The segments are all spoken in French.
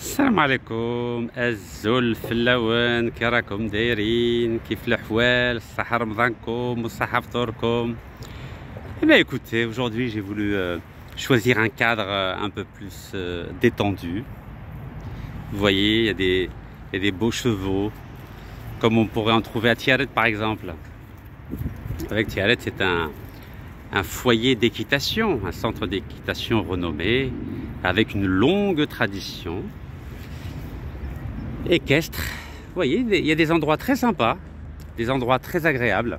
السلام عليكم الزول فلاوان، كي راكم دايرين؟ كيف الاحوال؟ الصحة رمضانكم والصحة فطوركم. Eh bien écoutez, aujourd'hui j'ai voulu choisir un cadre un peu plus détendu. Vous voyez, il y a des beaux chevaux, comme on pourrait en trouver à Tiaret par exemple. Avec Tiaret, c'est un foyer d'équitation, un centre d'équitation renommé, avec une longue tradition équestre. Vous voyez, il y a des endroits très sympas, des endroits très agréables.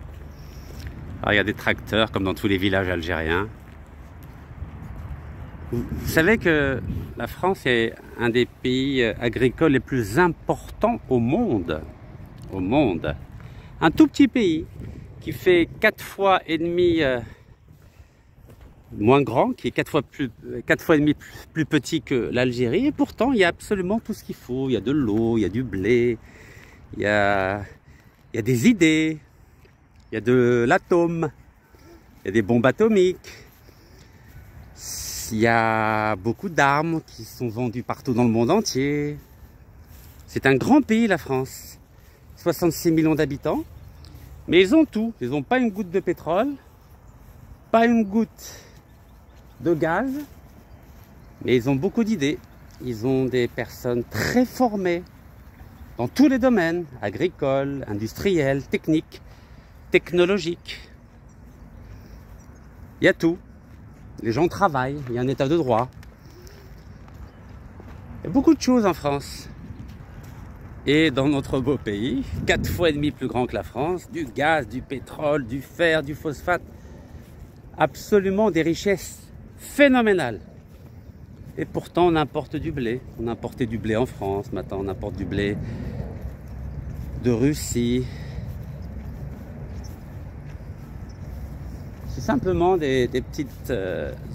Alors, il y a des tracteurs comme dans tous les villages algériens. Vous savez que la France est un des pays agricoles les plus importants au monde. Au monde. Un tout petit pays qui fait 4 fois et demi moins grand, qui est 4 fois et demi plus petit que l'Algérie, et pourtant il y a absolument tout ce qu'il faut. Il y a de l'eau, il y a du blé, il y a des idées, il y a de l'atome, il y a des bombes atomiques, il y a beaucoup d'armes qui sont vendues partout dans le monde entier. C'est un grand pays, la France, 66 millions d'habitants, mais ils ont tout. Ils n'ont pas une goutte de pétrole, pas une goutte de gaz, mais ils ont beaucoup d'idées. Ils ont des personnes très formées dans tous les domaines, agricoles, industriels, techniques, technologiques. Il y a tout. Les gens travaillent, il y a un état de droit. Il y a beaucoup de choses en France. Et dans notre beau pays, 4 fois et demi plus grand que la France, du gaz, du pétrole, du fer, du phosphate, absolument des richesses phénoménales. Et pourtant on importe du blé. On importait du blé en France, maintenant on importe du blé de Russie. C'est simplement des petites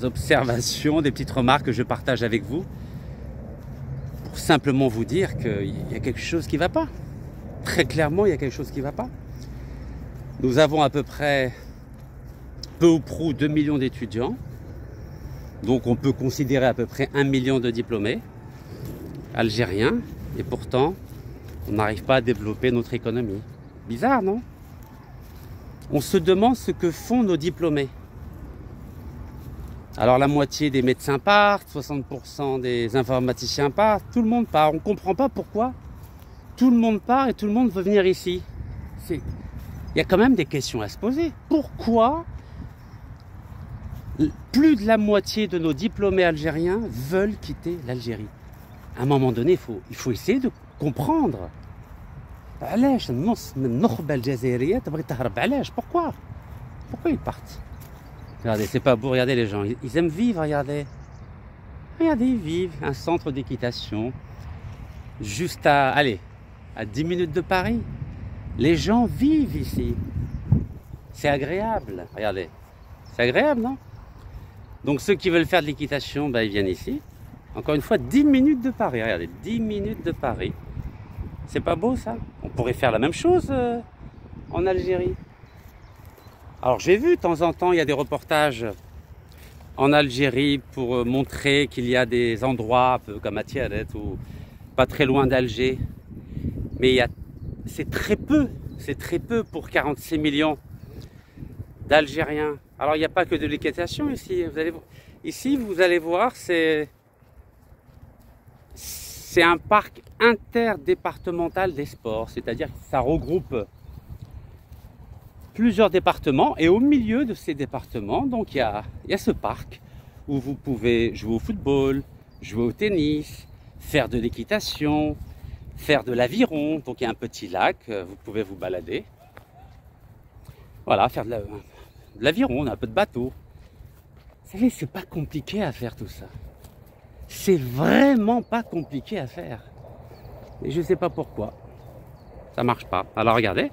observations, des petites remarques que je partage avec vous, pour simplement vous dire qu'il y a quelque chose qui ne va pas. Très clairement, il y a quelque chose qui ne va pas. Nous avons à peu près, peu ou prou, 2 millions d'étudiants. Donc on peut considérer à peu près 1 million de diplômés algériens. Et pourtant, on n'arrive pas à développer notre économie. Bizarre, non? On se demande ce que font nos diplômés. Alors la moitié des médecins partent, 60% des informaticiens partent, tout le monde part. On ne comprend pas pourquoi tout le monde part et tout le monde veut venir ici. Il y a quand même des questions à se poser. Pourquoi plus de la moitié de nos diplômés algériens veulent quitter l'Algérie? À un moment donné, il faut essayer de comprendre. Pourquoi? Pourquoi ils partent? Regardez, c'est pas beau, regardez les gens, ils aiment vivre, regardez. Regardez, ils vivent, un centre d'équitation, juste à 10 minutes de Paris. Les gens vivent ici. C'est agréable, regardez. C'est agréable, non? Donc ceux qui veulent faire de l'équitation, ils viennent ici. Encore une fois, 10 minutes de Paris, regardez, 10 minutes de Paris. C'est pas beau ça? On pourrait faire la même chose en Algérie. Alors j'ai vu de temps en temps, il y a des reportages en Algérie pour montrer qu'il y a des endroits un peu comme à Tiaret ou pas très loin d'Alger. Mais c'est très peu pour 46 millions d'Algériens. Alors il n'y a pas que de l'équitation ici. Ici vous allez voir, c'est un parc interdépartemental des sports, c'est-à-dire que ça regroupe plusieurs départements, et au milieu de ces départements, donc il y a ce parc où vous pouvez jouer au football, jouer au tennis, faire de l'équitation, faire de l'aviron. Donc il y a un petit lac, vous pouvez vous balader. Voilà, faire de l'aviron, un peu de bateau. Vous savez, c'est pas compliqué à faire tout ça. C'est vraiment pas compliqué à faire. Et je sais pas pourquoi. Ça marche pas. Alors regardez.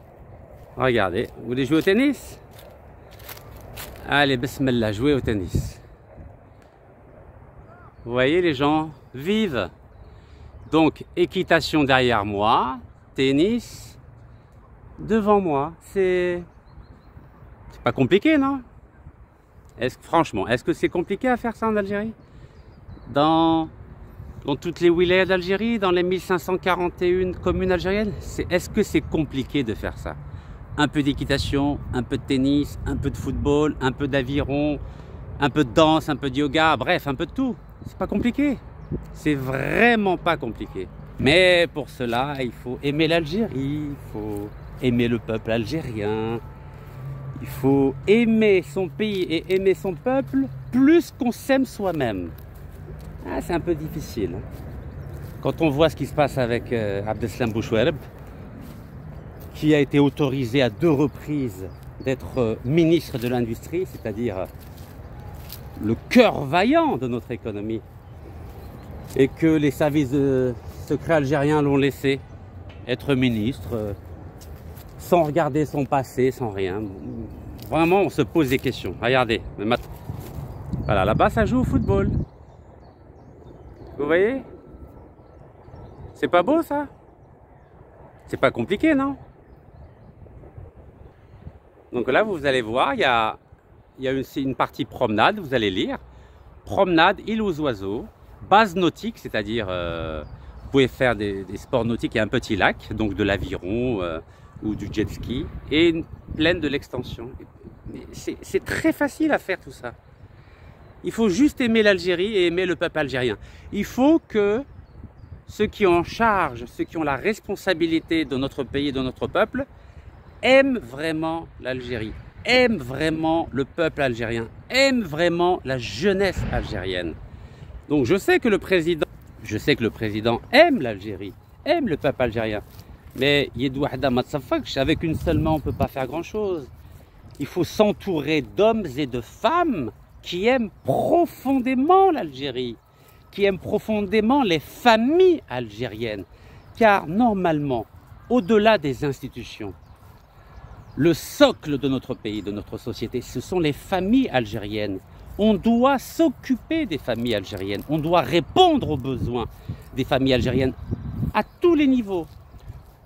Regardez. Vous voulez jouer au tennis? Allez, bismillah, jouez au tennis. Vous voyez, les gens vivent. Donc, équitation derrière moi, tennis devant moi. C'est pas compliqué, non? Franchement, est-ce que c'est compliqué à faire ça en Algérie? Dans dans toutes les wilayas d'Algérie, dans les 1541 communes algériennes. Est-ce que c'est compliqué de faire ça? Un peu d'équitation, un peu de tennis, un peu de football, un peu d'aviron, un peu de danse, un peu de yoga, bref, un peu de tout. C'est pas compliqué. C'est vraiment pas compliqué. Mais pour cela, il faut aimer l'Algérie, il faut aimer le peuple algérien, il faut aimer son pays et aimer son peuple plus qu'on s'aime soi-même. Ah, c'est un peu difficile. Quand on voit ce qui se passe avec Abdeslam Bouchouareb, qui a été autorisé à 2 reprises d'être ministre de l'Industrie, c'est-à-dire le cœur vaillant de notre économie, et que les services secrets algériens l'ont laissé être ministre, sans regarder son passé, sans rien. Vraiment, on se pose des questions. Regardez, voilà, là-bas, ça joue au football. Vous voyez? C'est pas beau, ça? C'est pas compliqué, non? Donc là, vous allez voir, il y a une partie promenade, vous allez lire. Promenade, île aux oiseaux, base nautique, c'est-à-dire vous pouvez faire des sports nautiques, il y a un petit lac, donc de l'aviron ou du jet ski, et une plaine de l'extension. C'est très facile à faire tout ça. Il faut juste aimer l'Algérie et aimer le peuple algérien. Il faut que ceux qui ont en charge, ceux qui ont la responsabilité de notre pays et de notre peuple, aiment vraiment l'Algérie, aiment vraiment le peuple algérien, aiment vraiment la jeunesse algérienne. Donc je sais que le président aime l'Algérie, aime le peuple algérien. Mais avec une seule main, on ne peut pas faire grand-chose. Il faut s'entourer d'hommes et de femmes qui aiment profondément l'Algérie, qui aiment profondément les familles algériennes. Car normalement, au-delà des institutions, le socle de notre pays, de notre société, ce sont les familles algériennes. On doit s'occuper des familles algériennes, on doit répondre aux besoins des familles algériennes à tous les niveaux.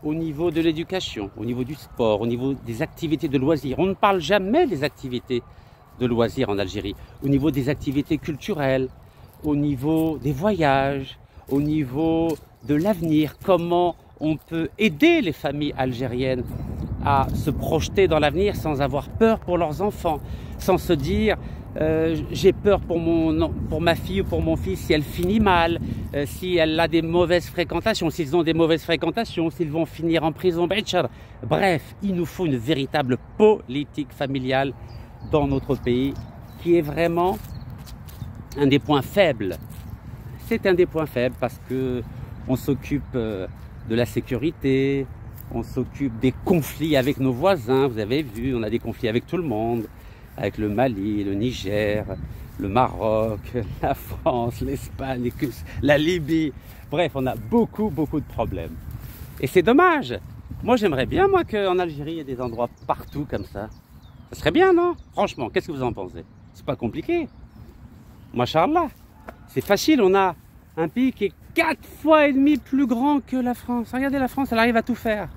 Au niveau de l'éducation, au niveau du sport, au niveau des activités de loisirs. On ne parle jamais des activités de loisirs en Algérie. Au niveau des activités culturelles, au niveau des voyages, au niveau de l'avenir. Comment on peut aider les familles algériennes à se projeter dans l'avenir sans avoir peur pour leurs enfants, sans se dire j'ai peur pour ma fille ou pour mon fils si elle finit mal, si elle a des mauvaises fréquentations, s'ils ont des mauvaises fréquentations, s'ils vont finir en prison. Bref, il nous faut une véritable politique familiale dans notre pays qui est vraiment un des points faibles. C'est un des points faibles parce que on s'occupe de la sécurité, on s'occupe des conflits avec nos voisins. Vous avez vu, on a des conflits avec tout le monde, avec le Mali, le Niger, le Maroc, la France, l'Espagne, la Libye. Bref, on a beaucoup de problèmes. Et c'est dommage. Moi, j'aimerais bien, qu'en Algérie, il y ait des endroits partout comme ça. Ça serait bien, non? Franchement, qu'est-ce que vous en pensez? C'est pas compliqué. Machallah. C'est facile, on a un pays qui est 4,5 fois plus grand que la France. Regardez, la France, elle arrive à tout faire.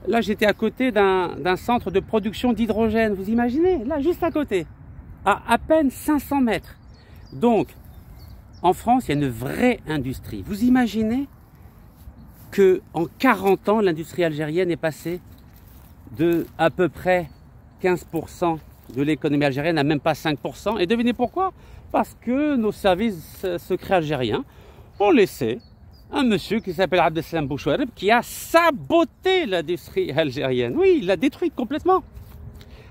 Là, j'étais à côté d'un centre de production d'hydrogène. Vous imaginez? Là, juste à côté. À peine 500 mètres. Donc, en France, il y a une vraie industrie. Vous imaginez qu'en 40 ans, l'industrie algérienne est passée de à peu près 15% de l'économie algérienne à même pas 5%. Et devinez pourquoi? Parce que nos services secrets algériens ont laissé un monsieur qui s'appelle Abdeslam Bouchouareb qui a saboté l'industrie algérienne. Oui, il l'a détruite complètement.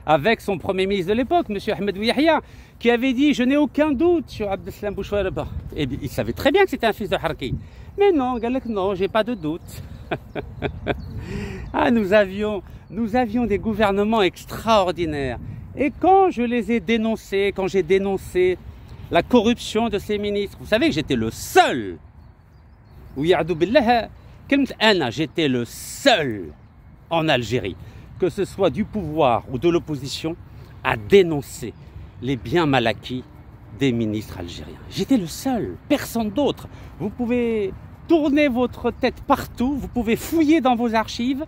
Avec son premier ministre de l'époque, M. Ahmed Yahya, qui avait dit « Je n'ai aucun doute sur Abdeslam Bouchouareb ». Et il savait très bien que c'était un fils de Harki. Mais non, non, j'ai pas de doute. Ah, nous avions des gouvernements extraordinaires. Et quand je les ai dénoncés, quand j'ai dénoncé la corruption de ces ministres, vous savez que j'étais le seul. J'étais le seul en Algérie, que ce soit du pouvoir ou de l'opposition, à dénoncer les biens mal acquis des ministres algériens. J'étais le seul, personne d'autre. Vous pouvez tourner votre tête partout, vous pouvez fouiller dans vos archives.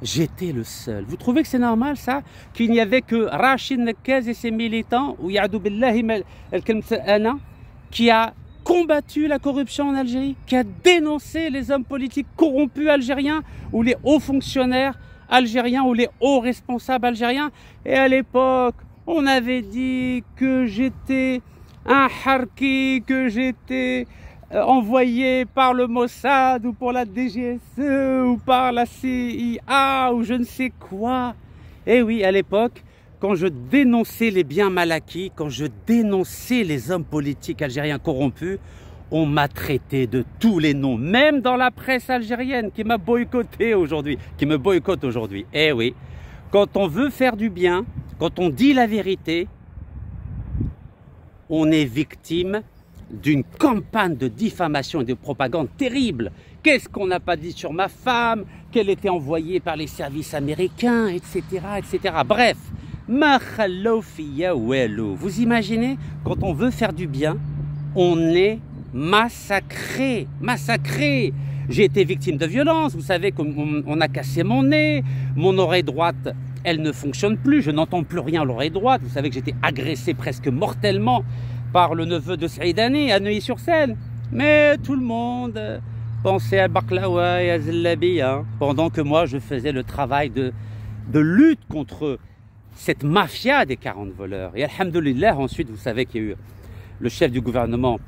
J'étais le seul. Vous trouvez que c'est normal ça? Qu'il n'y avait que Rachid Nekaz et ses militants, ou Yadou Billahi qui a combattu la corruption en Algérie, qui a dénoncé les hommes politiques corrompus algériens ou les hauts fonctionnaires algériens ou les hauts responsables algériens. Et à l'époque, on avait dit que j'étais un harki, que j'étais envoyé par le Mossad ou pour la DGSE ou par la CIA ou je ne sais quoi. Et oui, à l'époque, quand je dénonçais les biens mal acquis, quand je dénonçais les hommes politiques algériens corrompus, on m'a traité de tous les noms, même dans la presse algérienne qui m'a boycotté aujourd'hui, qui me boycotte aujourd'hui. Eh oui, quand on veut faire du bien, quand on dit la vérité, on est victime d'une campagne de diffamation et de propagande terrible. Qu'est-ce qu'on n'a pas dit sur ma femme, qu'elle était envoyée par les services américains, etc., etc. Bref, vous imaginez, quand on veut faire du bien, on est massacré, massacré. J'ai été victime de violence, vous savez qu'on a cassé mon nez, mon oreille droite, elle ne fonctionne plus, je n'entends plus rien à l'oreille droite, vous savez que j'ai été agressé presque mortellement par le neveu de Saïdani à Neuilly-sur-Seine. Mais tout le monde pensait à Baklawa et à Zellabi, hein, pendant que moi je faisais le travail de lutte contre cette mafia des 40 voleurs. Et alhamdoulilah, ensuite vous savez qu'il y a eu le chef du gouvernement,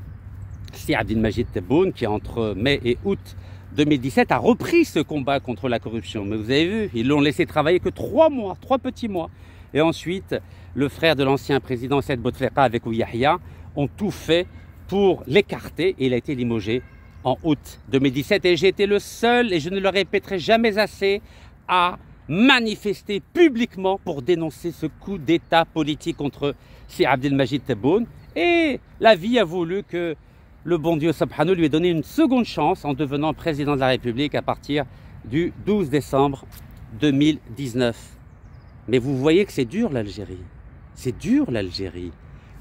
Si Abdelmajid Tebboune, qui entre mai et août 2017 a repris ce combat contre la corruption. Mais vous avez vu, ils l'ont laissé travailler que 3 mois, 3 petits mois. Et ensuite, le frère de l'ancien président Saïd Bouteflika avec Ouyahia ont tout fait pour l'écarter et il a été limogé en août 2017. Et j'ai été le seul, et je ne le répéterai jamais assez, à manifester publiquement pour dénoncer ce coup d'état politique contre Si Abdelmajid Tebboune. Et la vie a voulu que le bon Dieu subhanahu lui ait donné une seconde chance en devenant président de la République à partir du 12 décembre 2019. Mais vous voyez que c'est dur l'Algérie. C'est dur l'Algérie.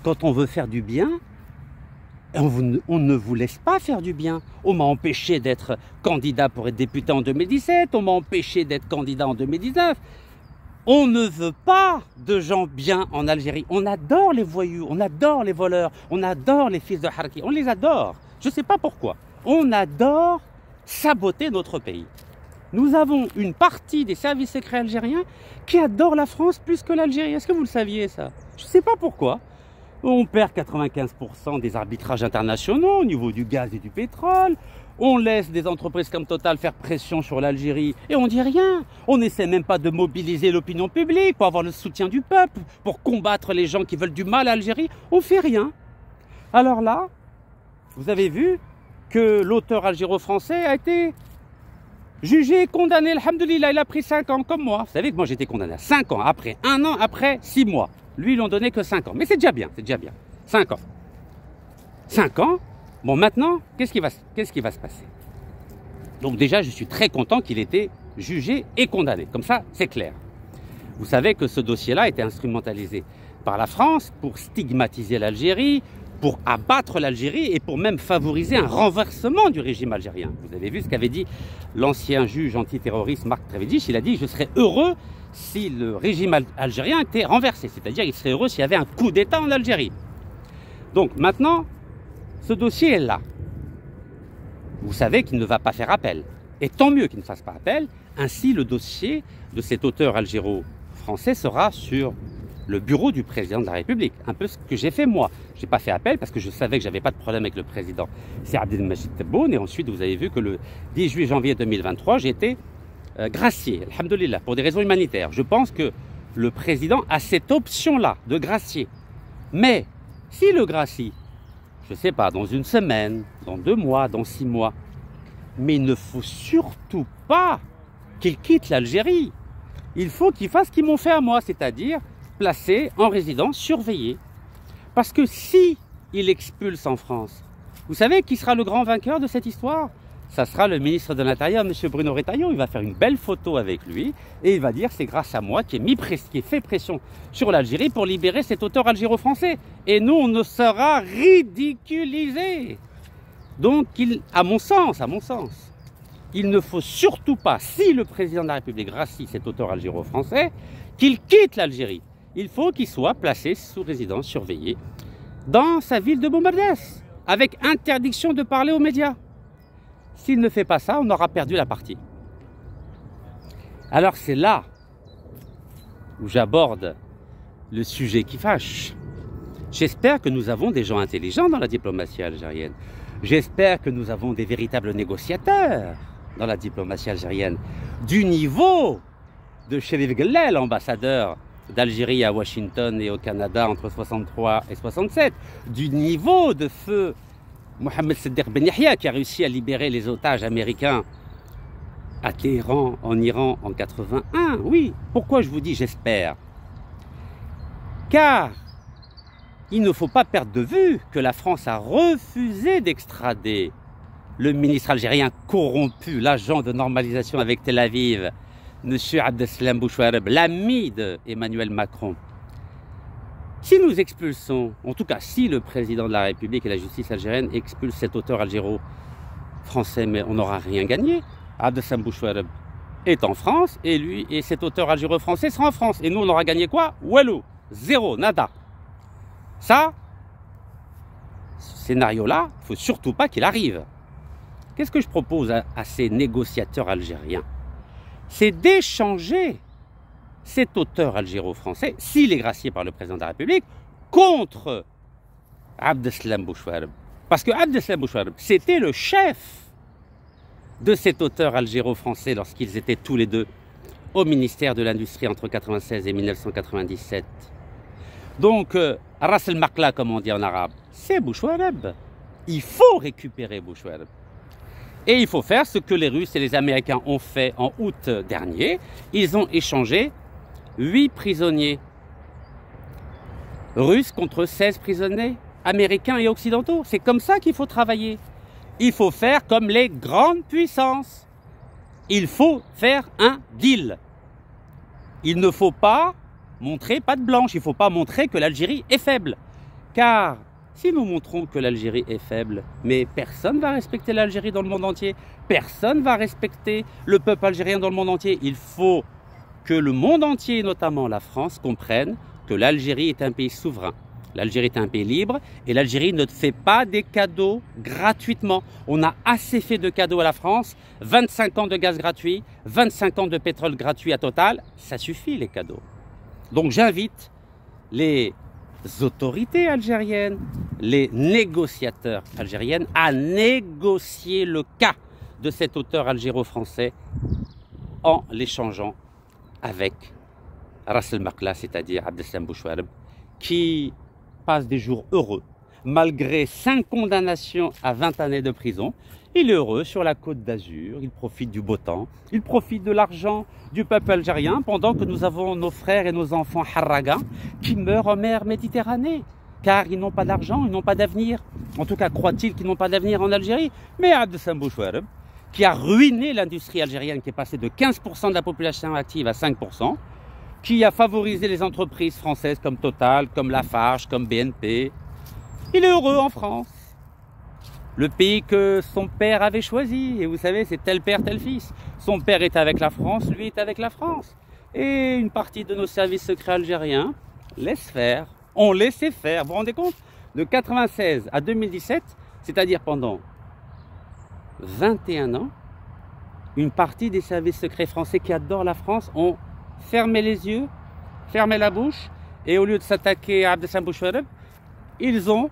Quand on veut faire du bien, on ne vous laisse pas faire du bien. On m'a empêché d'être candidat pour être député en 2017, on m'a empêché d'être candidat en 2019. On ne veut pas de gens bien en Algérie. On adore les voyous, on adore les voleurs, on adore les fils de Harki, on les adore. Je ne sais pas pourquoi. On adore saboter notre pays. Nous avons une partie des services secrets algériens qui adore la France plus que l'Algérie. Est-ce que vous le saviez ça? Je ne sais pas pourquoi. On perd 95% des arbitrages internationaux au niveau du gaz et du pétrole. On laisse des entreprises comme Total faire pression sur l'Algérie et on dit rien. On n'essaie même pas de mobiliser l'opinion publique pour avoir le soutien du peuple, pour combattre les gens qui veulent du mal à l'Algérie. On fait rien. Alors là, vous avez vu que l'auteur algéro-français a été jugé, condamné, alhamdoulilah, il a pris 5 ans comme moi. Vous savez que moi j'étais condamné à 5 ans, après 1 an, après 6 mois. Lui, ils l'ont donné que 5 ans. Mais c'est déjà bien, c'est déjà bien. 5 ans. 5 ans. Bon, maintenant, qu'est-ce qui va se passer? Donc déjà, je suis très content qu'il ait été jugé et condamné. Comme ça, c'est clair. Vous savez que ce dossier-là a été instrumentalisé par la France pour stigmatiser l'Algérie, pour abattre l'Algérie et pour même favoriser un renversement du régime algérien. Vous avez vu ce qu'avait dit l'ancien juge antiterroriste Marc Trévidic. Il a dit « Je serais heureux si le régime algérien était renversé », c'est-à-dire il serait heureux s'il y avait un coup d'État en Algérie. Donc maintenant, ce dossier est là. Vous savez qu'il ne va pas faire appel. Et tant mieux qu'il ne fasse pas appel. Ainsi, le dossier de cet auteur algéro-français sera sur le bureau du président de la République. Un peu ce que j'ai fait moi. Je n'ai pas fait appel parce que je savais que je n'avais pas de problème avec le président. C'est Abdelmajid Tebboune. Et ensuite, vous avez vu que le 18 janvier 2023, j'ai été gracié, alhamdoulilah, pour des raisons humanitaires. Je pense que le président a cette option-là de gracier. Mais si le gracie, je ne sais pas, dans 1 semaine, dans 2 mois, dans 6 mois, mais il ne faut surtout pas qu'il quitte l'Algérie. Il faut qu'il fasse ce qu'ils m'ont fait à moi, c'est-à-dire placé en résidence surveillée. Parce que si il expulse en France, vous savez qui sera le grand vainqueur de cette histoire? Ça sera le ministre de l'Intérieur, M. Bruno Retailleau. Il va faire une belle photo avec lui et il va dire c'est grâce à moi qui ai fait pression sur l'Algérie pour libérer cet auteur algéro-français. Et nous, on ne sera ridiculisés. Donc, à mon sens, il ne faut surtout pas, si le président de la République gracie cet auteur algéro-français, qu'il quitte l'Algérie. Il faut qu'il soit placé sous résidence surveillée dans sa ville de Bombardès. avec interdiction de parler aux médias. S'il ne fait pas ça, on aura perdu la partie. Alors c'est là où j'aborde le sujet qui fâche. J'espère que nous avons des gens intelligents dans la diplomatie algérienne. J'espère que nous avons des véritables négociateurs dans la diplomatie algérienne, du niveau de Chérif Guelleh, l'ambassadeur d'Algérie à Washington et au Canada entre 63 et 67, du niveau de feu Mohamed Seddeq Ben Yahya qui a réussi à libérer les otages américains à Téhéran, en Iran, en 81. Oui, pourquoi je vous dis j'espère? Car il ne faut pas perdre de vue que la France a refusé d'extrader le ministre algérien corrompu, l'agent de normalisation avec Tel Aviv, M. Abdeslam Bouchouareb, l'ami d'Emmanuel Macron. Si nous expulsons, en tout cas si le président de la République et la justice algérienne expulsent cet auteur algéro-français, mais on n'aura rien gagné. Abdeslam Bouchouareb est en France et lui et cet auteur algéro-français sera en France. Et nous on aura gagné quoi? Walou, zéro, nada. Ça, ce scénario-là, il ne faut surtout pas qu'il arrive. Qu'est-ce que je propose à ces négociateurs algériens? C'est d'échanger cet auteur algéro-français, s'il est gracié par le président de la République, contre Abdeslam Bouchouareb. Parce que Abdeslam Bouchouareb, c'était le chef de cet auteur algéro-français lorsqu'ils étaient tous les deux au ministère de l'Industrie entre 1996 et 1997. Donc, Ras el Makla, comme on dit en arabe, c'est Bouchouareb. Il faut récupérer Bouchouareb. Et il faut faire ce que les Russes et les Américains ont fait en août dernier. Ils ont échangé 8 prisonniers russes contre 16 prisonniers américains et occidentaux. C'est comme ça qu'il faut travailler. Il faut faire comme les grandes puissances. Il faut faire un deal. Il ne faut pas montrer patte blanche. Il ne faut pas montrer que l'Algérie est faible. Car si nous montrons que l'Algérie est faible, mais personne ne va respecter l'Algérie dans le monde entier, personne ne va respecter le peuple algérien dans le monde entier. Il faut que le monde entier, notamment la France, comprenne que l'Algérie est un pays souverain. L'Algérie est un pays libre et l'Algérie ne fait pas des cadeaux gratuitement. On a assez fait de cadeaux à la France, 25 ans de gaz gratuit, 25 ans de pétrole gratuit à Total, ça suffit les cadeaux. Donc j'invite les autorités algériennes, les négociateurs algériennes à négocier le cas de cet auteur algéro-français en l'échangeant avec Ras el Makla, c'est-à-dire Abdeslam Bouchouareb, qui passe des jours heureux. Malgré 5 condamnations à 20 années de prison, il est heureux sur la côte d'Azur, il profite du beau temps, il profite de l'argent du peuple algérien pendant que nous avons nos frères et nos enfants harragas qui meurent en mer Méditerranée. Car ils n'ont pas d'argent, ils n'ont pas d'avenir. En tout cas, croient-ils qu'ils n'ont pas d'avenir en Algérie? Mais Abdeslam Bouchouareb, qui a ruiné l'industrie algérienne, qui est passée de 15% de la population active à 5%, qui a favorisé les entreprises françaises comme Total, comme Lafarge, comme BNP. Il est heureux en France. Le pays que son père avait choisi. Et vous savez, c'est tel père, tel fils. Son père est avec la France, lui est avec la France. Et une partie de nos services secrets algériens laisse faire. On laissait faire. Vous vous rendez compte? De 1996 à 2017, c'est-à-dire pendant 21 ans, une partie des services secrets français qui adorent la France ont fermé les yeux, fermé la bouche, et au lieu de s'attaquer à Abdeslam Bouchouareb, ils ont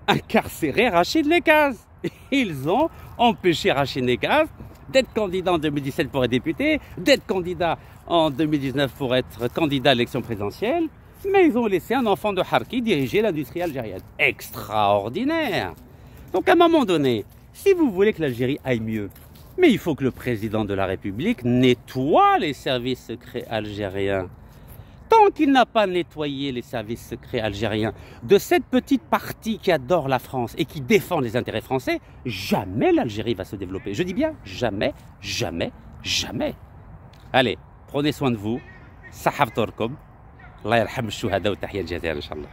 incarcéré Rachid Nekaz. Ils ont empêché Rachid Nekaz d'être candidat en 2017 pour être député, d'être candidat en 2019 pour être candidat à l'élection présidentielle, mais ils ont laissé un enfant de Harki diriger l'industrie algérienne. Extraordinaire! Donc à un moment donné, si vous voulez que l'Algérie aille mieux, mais il faut que le président de la République nettoie les services secrets algériens. Tant qu'il n'a pas nettoyé les services secrets algériens de cette petite partie qui adore la France et qui défend les intérêts français, jamais l'Algérie va se développer. Je dis bien jamais, jamais, jamais. Allez, prenez soin de vous. Sahab Torkom. Allah yarham al-shuhada wa tahiyya al-Jazair, Inch'Allah.